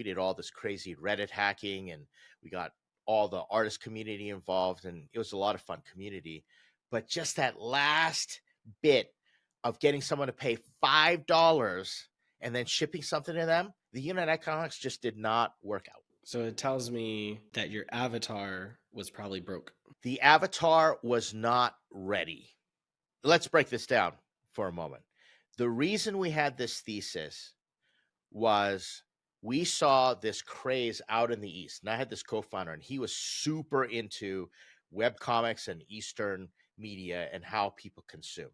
did all this crazy Reddit hacking, and we got all the artist community involved, and it was a lot of fun community. But just that last bit of getting someone to pay $5 and then shipping something to them, the unit economics just did not work out. So it tells me that your avatar was probably broke. The avatar was not ready. Let's break this down for a moment. The reason we had this thesis was we saw this craze out in the East. And I had this co-founder, and he was super into webcomics and Eastern media and how people consumed.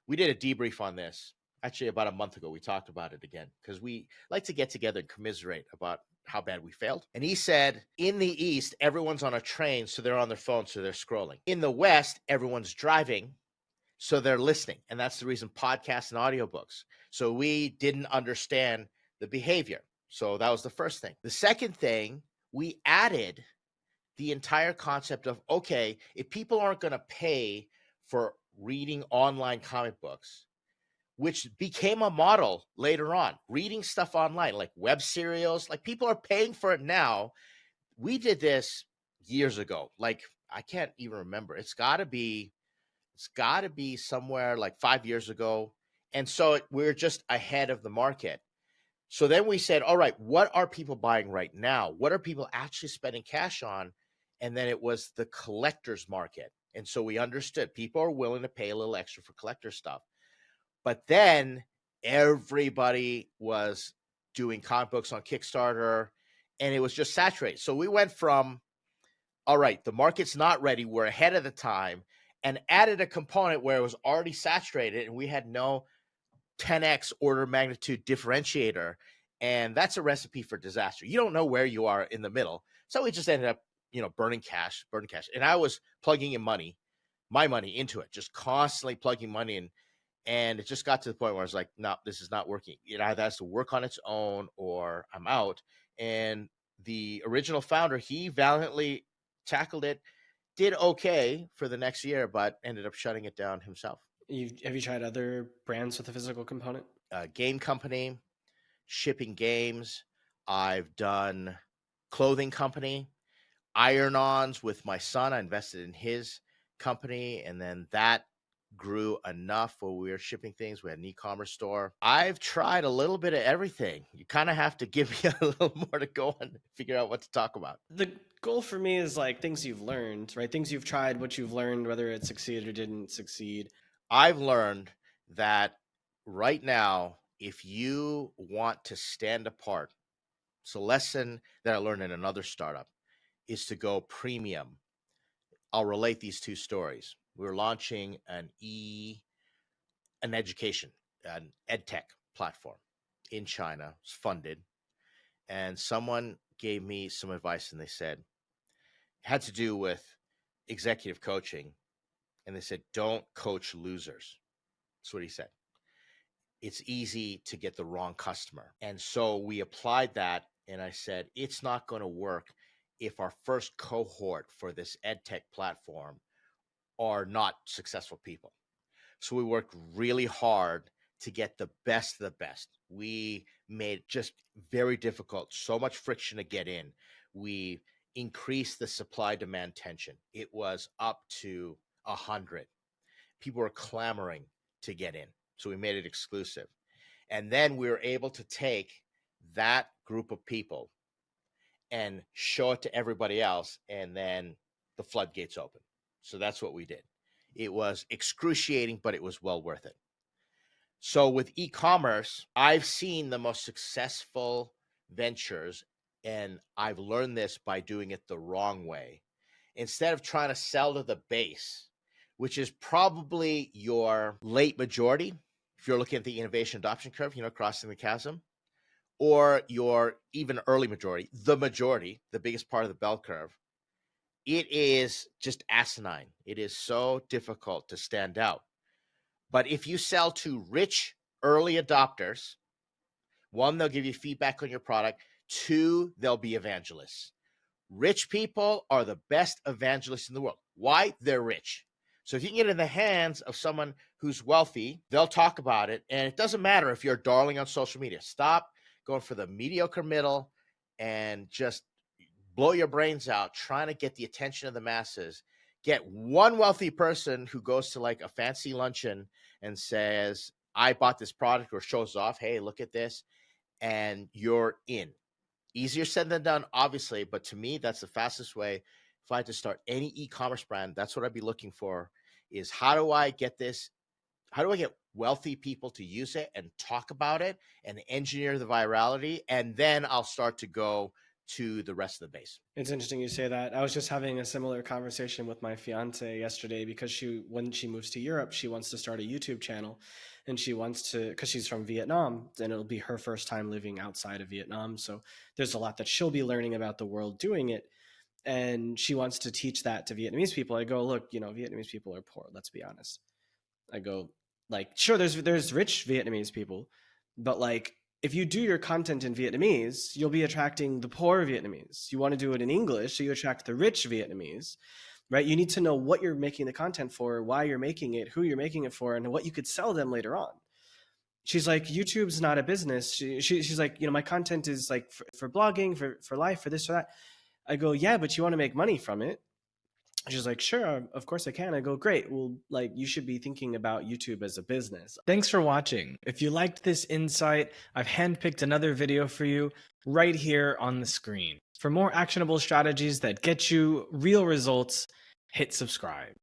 We did a debrief on this actually about a month ago. We talked about it again because we like to get together and commiserate about how bad we failed. And he said, in the East, everyone's on a train, so they're on their phone, so they're scrolling. In the West, everyone's driving, so they're listening. And that's the reason podcasts and audiobooks. So we didn't understand the behavior. So that was the first thing. The second thing, we added the entire concept of, okay, if people aren't going to pay for reading online comic books, which became a model later on, reading stuff online, like web serials, like people are paying for it now. We did this years ago. Like, I can't even remember. It's got to be somewhere like 5 years ago. And so we're just ahead of the market. So then we said, all right, what are people buying right now? What are people actually spending cash on? And then it was the collector's market. And so we understood people are willing to pay a little extra for collector stuff. But then everybody was doing comic books on Kickstarter, and it was just saturated. So we went from, all right, the market's not ready, we're ahead of the time, and added a component where it was already saturated, and we had no 10x order of magnitude differentiator. And that's a recipe for disaster. You don't know where you are in the middle. So we just ended up, burning cash. And I was plugging in my money into it, just constantly plugging money in. And it just got to the point where I was like, no, this is not working. It either has to work on its own or I'm out. And the original founder, he valiantly tackled it, did okay for the next year, but ended up shutting it down himself. Have you tried other brands with a physical component? Game company, shipping games. I've done clothing company, iron-ons with my son. I invested in his company, and then that grew enough where we were shipping things. We had an e-commerce store. I've tried a little bit of everything. You kind of have to give me a little more to go and figure out what to talk about. The goal for me is like things you've learned, right? Things you've tried, what you've learned, whether it succeeded or didn't succeed. I've learned that right now, if you want to stand apart, it's a lesson that I learned in another startup, is to go premium. I'll relate these two stories. We were launching an education, an ed tech platform in China. It's funded. And someone gave me some advice, and they said, it had to do with executive coaching. And they said, don't coach losers. That's what he said. It's easy to get the wrong customer. And so we applied that. And I said, it's not going to work if our first cohort for this ed tech platform are not successful people. So we worked really hard to get the best of the best. We made it just very difficult, so much friction to get in. We increased the supply-demand tension. It was up to 100. People were clamoring to get in. So we made it exclusive. And then we were able to take that group of people and show it to everybody else, and then the floodgates open. So that's what we did. It was excruciating, but it was well worth it. So with e-commerce, I've seen the most successful ventures, and I've learned this by doing it the wrong way. Instead of trying to sell to the base, which is probably your late majority, if you're looking at the innovation adoption curve, crossing the chasm, or your even early majority, the biggest part of the bell curve, it is just asinine. It is so difficult to stand out. But if you sell to rich early adopters, one, they'll give you feedback on your product. Two, they'll be evangelists. Rich people are the best evangelists in the world. Why? They're rich. So if you can get in the hands of someone who's wealthy, they'll talk about it. And it doesn't matter if you're a darling on social media. Stop going for the mediocre middle. and just blow your brains out trying to get the attention of the masses. Get one wealthy person who goes to like a fancy luncheon and says, I bought this product, or shows off, hey, look at this, and you're in. Easier said than done, obviously, but to me, that's the fastest way. If I had to start any e-commerce brand, that's what I'd be looking for, is how do I get this? How do I get wealthy people to use it and talk about it and engineer the virality? And then I'll start to go to the rest of the base. It's interesting you say that. I was just having a similar conversation with my fiance yesterday, because when she moves to Europe, she wants to start a YouTube channel, and she wants to, because she's from Vietnam, and it'll be her first time living outside of Vietnam. So there's a lot that she'll be learning about the world doing it. And she wants to teach that to Vietnamese people. I go, look, Vietnamese people are poor. Let's be honest. I go, like, sure, there's rich Vietnamese people, but like, if you do your content in Vietnamese, you'll be attracting the poor Vietnamese. You want to do it in English, so you attract the rich Vietnamese, right? You need to know what you're making the content for, why you're making it, who you're making it for, and what you could sell them later on. She's like, YouTube's not a business. She's like, my content is like for blogging, for life, for this or that. I go, yeah, but you want to make money from it. She's like, sure, of course I can. I go, great. Well, like, you should be thinking about YouTube as a business. Thanks for watching. If you liked this insight, I've handpicked another video for you right here on the screen. For more actionable strategies that get you real results, hit subscribe.